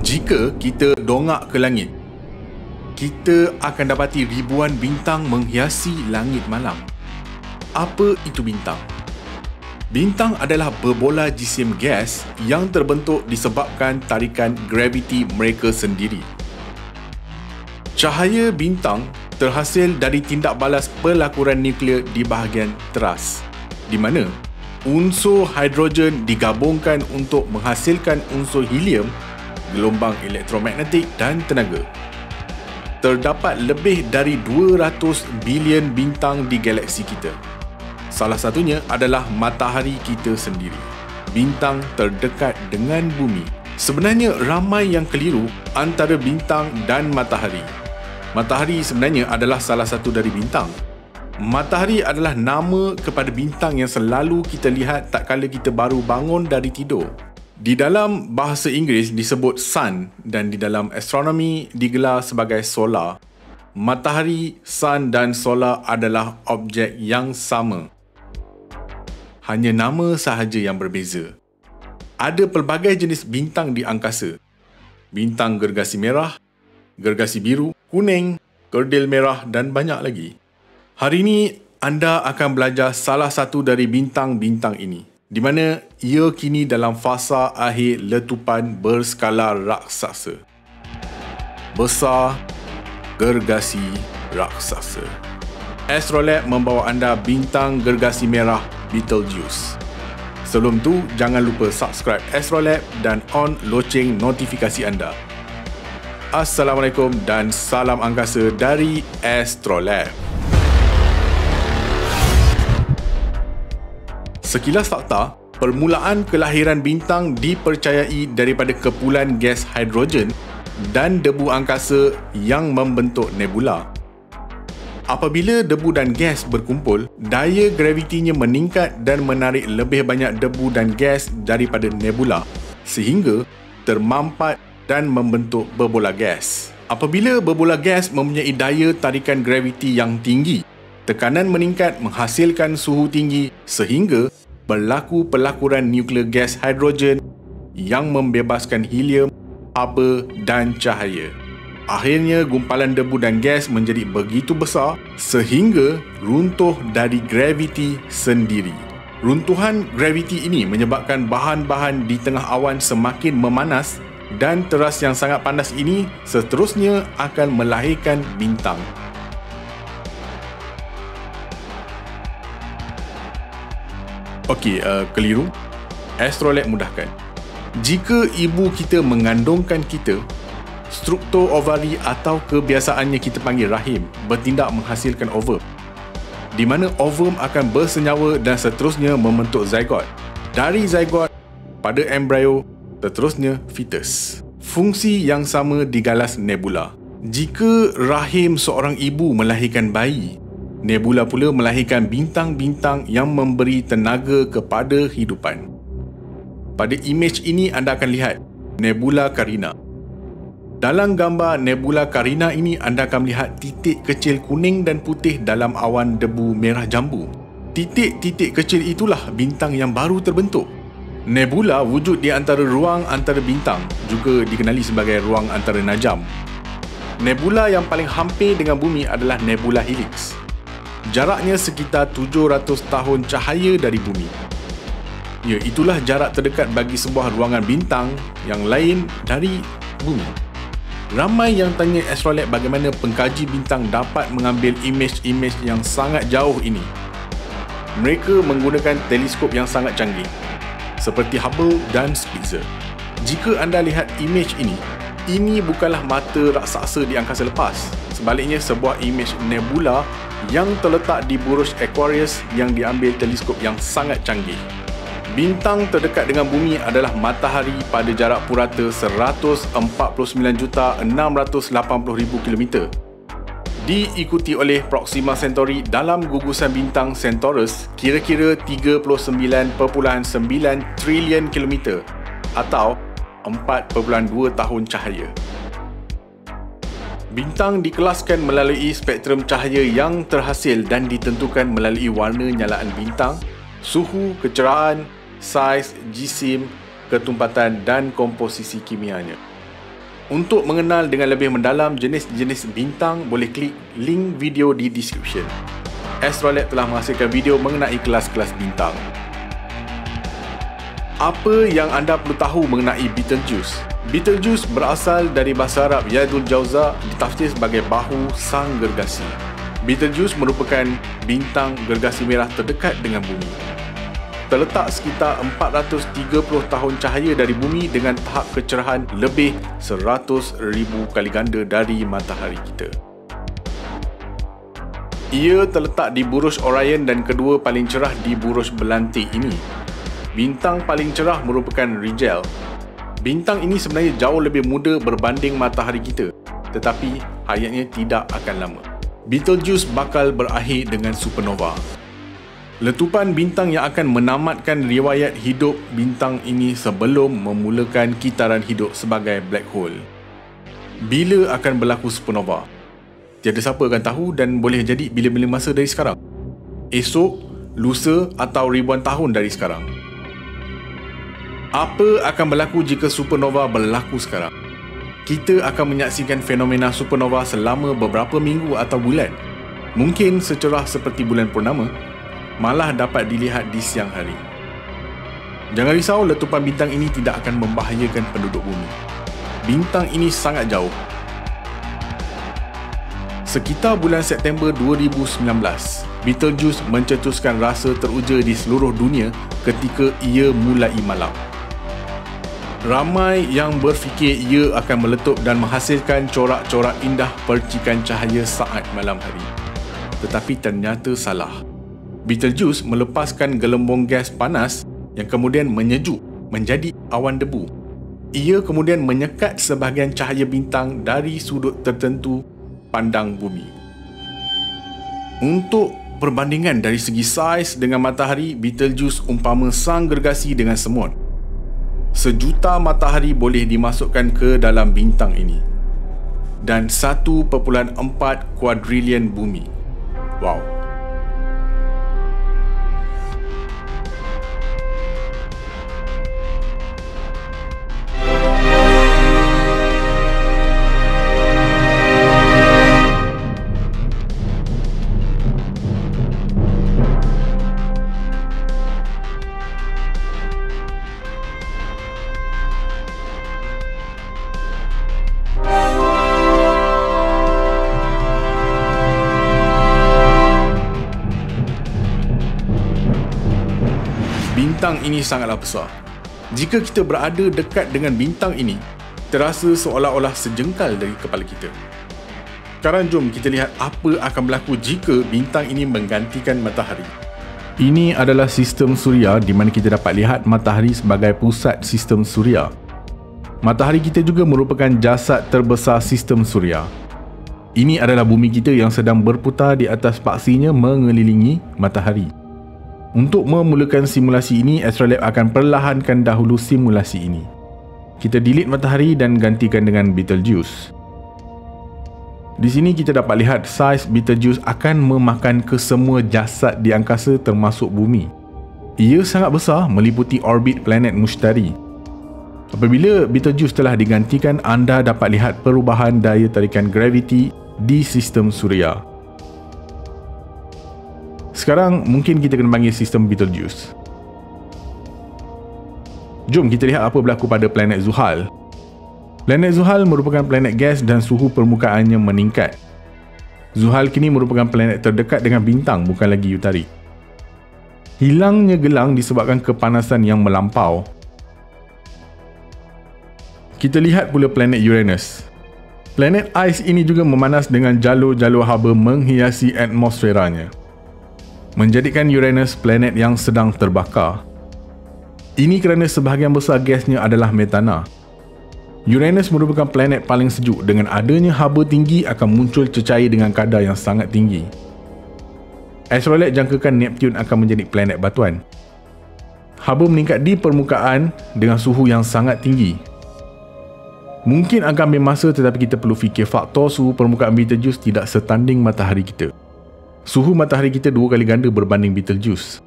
Jika kita dongak ke langit, kita akan dapati ribuan bintang menghiasi langit malam. Apa itu bintang? Bintang adalah berbola jisim gas yang terbentuk disebabkan tarikan graviti mereka sendiri. Cahaya bintang terhasil dari tindak balas pelakuran nuklear di bahagian teras, di mana unsur hidrogen digabungkan untuk menghasilkan unsur helium, gelombang elektromagnetik dan tenaga. Terdapat lebih dari 200 bilion bintang di galaksi kita. Salah satunya adalah matahari kita sendiri, bintang terdekat dengan bumi. Sebenarnya ramai yang keliru antara bintang dan matahari. Matahari sebenarnya adalah salah satu dari bintang. Matahari adalah nama kepada bintang yang selalu kita lihat tak kala kita baru bangun dari tidur. Di dalam bahasa Inggeris disebut sun dan di dalam astronomi digelar sebagai solar. Matahari, sun dan solar adalah objek yang sama. Hanya nama sahaja yang berbeza. Ada pelbagai jenis bintang di angkasa. Bintang gergasi merah, gergasi biru, kuning, kerdil merah dan banyak lagi. Hari ini anda akan belajar salah satu dari bintang-bintang ini, di mana ia kini dalam fasa akhir letupan berskala raksasa. Besar gergasi raksasa. Astrolab membawa anda bintang gergasi merah Betelgeuse. Sebelum tu, jangan lupa subscribe Astrolab dan on loceng notifikasi anda. Assalamualaikum dan salam angkasa dari Astrolab. Sekilas fakta, permulaan kelahiran bintang dipercayai daripada kepulan gas hidrogen dan debu angkasa yang membentuk nebula. Apabila debu dan gas berkumpul, daya gravitinya meningkat dan menarik lebih banyak debu dan gas daripada nebula sehingga termampat dan membentuk berbola gas. Apabila berbola gas mempunyai daya tarikan graviti yang tinggi, tekanan meningkat menghasilkan suhu tinggi sehingga berlaku pelakuran nuklear gas hidrogen yang membebaskan helium, abu dan cahaya. Akhirnya gumpalan debu dan gas menjadi begitu besar sehingga runtuh dari graviti sendiri. Runtuhan graviti ini menyebabkan bahan-bahan di tengah awan semakin memanas dan teras yang sangat panas ini seterusnya akan melahirkan bintang. Okey, keliru. Astrolab mudahkan. Jika ibu kita mengandungkan kita, struktur ovari atau kebiasaannya kita panggil rahim bertindak menghasilkan ovum, di mana ovum akan bersenyawa dan seterusnya membentuk zygote. Dari zygote pada embrio, seterusnya fetus. Fungsi yang sama digalas nebula. Jika rahim seorang ibu melahirkan bayi, nebula pula melahirkan bintang-bintang yang memberi tenaga kepada hidupan. Pada imej ini anda akan lihat nebula Carina. Dalam gambar nebula Carina ini anda akan melihat titik kecil kuning dan putih dalam awan debu merah jambu. Titik-titik kecil itulah bintang yang baru terbentuk. Nebula wujud di antara ruang antara bintang, juga dikenali sebagai ruang antara najam. Nebula yang paling hampir dengan bumi adalah nebula Helix. Jaraknya sekitar 700 tahun cahaya dari bumi. Ya, itulah jarak terdekat bagi sebuah ruangan bintang yang lain dari bumi. Ramai yang tanya Astrolab bagaimana pengkaji bintang dapat mengambil imej-imej yang sangat jauh ini. Mereka menggunakan teleskop yang sangat canggih, seperti Hubble dan Spitzer. Jika anda lihat imej ini bukanlah mata raksasa di angkasa lepas. Sebaliknya, sebuah imej nebula yang terletak di buruj Aquarius yang diambil teleskop yang sangat canggih. Bintang terdekat dengan bumi adalah matahari pada jarak purata 149,680,000 km. Diikuti oleh Proxima Centauri dalam gugusan bintang Centaurus kira-kira 39.9 trilion kilometer atau 4.2 tahun cahaya. Bintang dikelaskan melalui spektrum cahaya yang terhasil dan ditentukan melalui warna nyalaan bintang, suhu, kecerahan, saiz, jisim, ketumpatan dan komposisi kimianya. Untuk mengenal dengan lebih mendalam jenis-jenis bintang, boleh klik link video di description. Astrolab telah menghasilkan video mengenai kelas-kelas bintang. Apa yang anda perlu tahu mengenai Betelgeuse? Betelgeuse berasal dari bahasa Arab Yadul Jauza, ditafsir sebagai bahu sang gergasi. Betelgeuse merupakan bintang gergasi merah terdekat dengan bumi. Terletak sekitar 430 tahun cahaya dari bumi dengan tahap kecerahan lebih 100,000 kali ganda dari matahari kita. Ia terletak di Buruj Orion dan kedua paling cerah di Buruj Belantik ini. Bintang paling cerah merupakan Rigel. Bintang ini sebenarnya jauh lebih muda berbanding matahari kita, tetapi hayatnya tidak akan lama. Betelgeuse bakal berakhir dengan supernova. Letupan bintang yang akan menamatkan riwayat hidup bintang ini sebelum memulakan kitaran hidup sebagai black hole. Bila akan berlaku supernova? Tiada siapa akan tahu dan boleh jadi bila-bila masa dari sekarang. Esok, lusa atau ribuan tahun dari sekarang. Apa akan berlaku jika supernova berlaku sekarang? Kita akan menyaksikan fenomena supernova selama beberapa minggu atau bulan. Mungkin secerah seperti bulan purnama, malah dapat dilihat di siang hari. Jangan risau, letupan bintang ini tidak akan membahayakan penduduk bumi. Bintang ini sangat jauh. Sekitar bulan September 2019, Betelgeuse mencetuskan rasa teruja di seluruh dunia ketika ia mulai malam. Ramai yang berfikir ia akan meletup dan menghasilkan corak-corak indah percikan cahaya saat malam hari. Tetapi ternyata salah. Betelgeuse melepaskan gelembung gas panas yang kemudian menyejuk menjadi awan debu. Ia kemudian menyekat sebahagian cahaya bintang dari sudut tertentu pandang bumi. Untuk perbandingan dari segi saiz dengan matahari, Betelgeuse umpama sang gergasi dengan semut. 1,000,000 matahari boleh dimasukkan ke dalam bintang ini. Dan 1.4 kuadrilion bumi. Wow. Bintang ini sangatlah besar. Jika kita berada dekat dengan bintang ini, terasa seolah-olah sejengkal dari kepala kita. Sekarang jom kita lihat apa akan berlaku jika bintang ini menggantikan matahari. Ini adalah sistem suria di mana kita dapat lihat matahari sebagai pusat sistem suria. Matahari kita juga merupakan jasad terbesar sistem suria. Ini adalah bumi kita yang sedang berputar di atas paksinya mengelilingi matahari. Untuk memulakan simulasi ini, Astrolab akan perlahankan dahulu simulasi ini. Kita delete matahari dan gantikan dengan Betelgeuse. Di sini kita dapat lihat saiz Betelgeuse akan memakan kesemua jasad di angkasa termasuk bumi. Ia sangat besar, meliputi orbit planet Mushtari. Apabila Betelgeuse telah digantikan, anda dapat lihat perubahan daya tarikan graviti di sistem suria. Sekarang mungkin kita kena panggil sistem Betelgeuse. Jom kita lihat apa berlaku pada planet Zuhal. Planet Zuhal merupakan planet gas dan suhu permukaannya meningkat. Zuhal kini merupakan planet terdekat dengan bintang, bukan lagi Yutari. Hilangnya gelang disebabkan kepanasan yang melampau. Kita lihat pula planet Uranus. Planet ais ini juga memanas dengan jalur-jalur haba menghiasi atmosferanya, menjadikan Uranus planet yang sedang terbakar. Ini kerana sebahagian besar gasnya adalah metana. Uranus merupakan planet paling sejuk. Dengan adanya haba tinggi akan muncul cecair dengan kadar yang sangat tinggi. Astrolab jangkakan Neptune akan menjadi planet batuan. Haba meningkat di permukaan dengan suhu yang sangat tinggi. Mungkin akan ambil masa, tetapi kita perlu fikir faktor suhu permukaan Betelgeuse tidak setanding matahari kita. Suhu matahari kita 2 kali ganda berbanding Betelgeuse.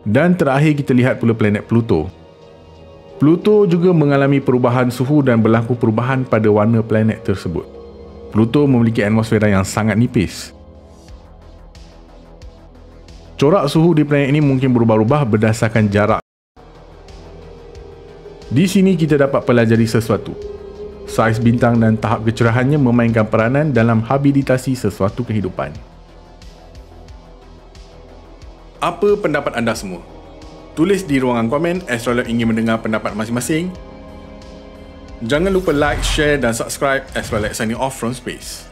Dan terakhir kita lihat pula planet Pluto. Pluto juga mengalami perubahan suhu dan berlaku perubahan pada warna planet tersebut. Pluto memiliki atmosfera yang sangat nipis. Corak suhu di planet ini mungkin berubah-ubah berdasarkan jarak. Di sini kita dapat pelajari sesuatu. Saiz bintang dan tahap kecerahannya memainkan peranan dalam habilitasi sesuatu kehidupan. Apa pendapat anda semua? Tulis di ruangan komen. Astrolog ingin mendengar pendapat masing-masing. Jangan lupa like, share dan subscribe. Astrolog signing off from space.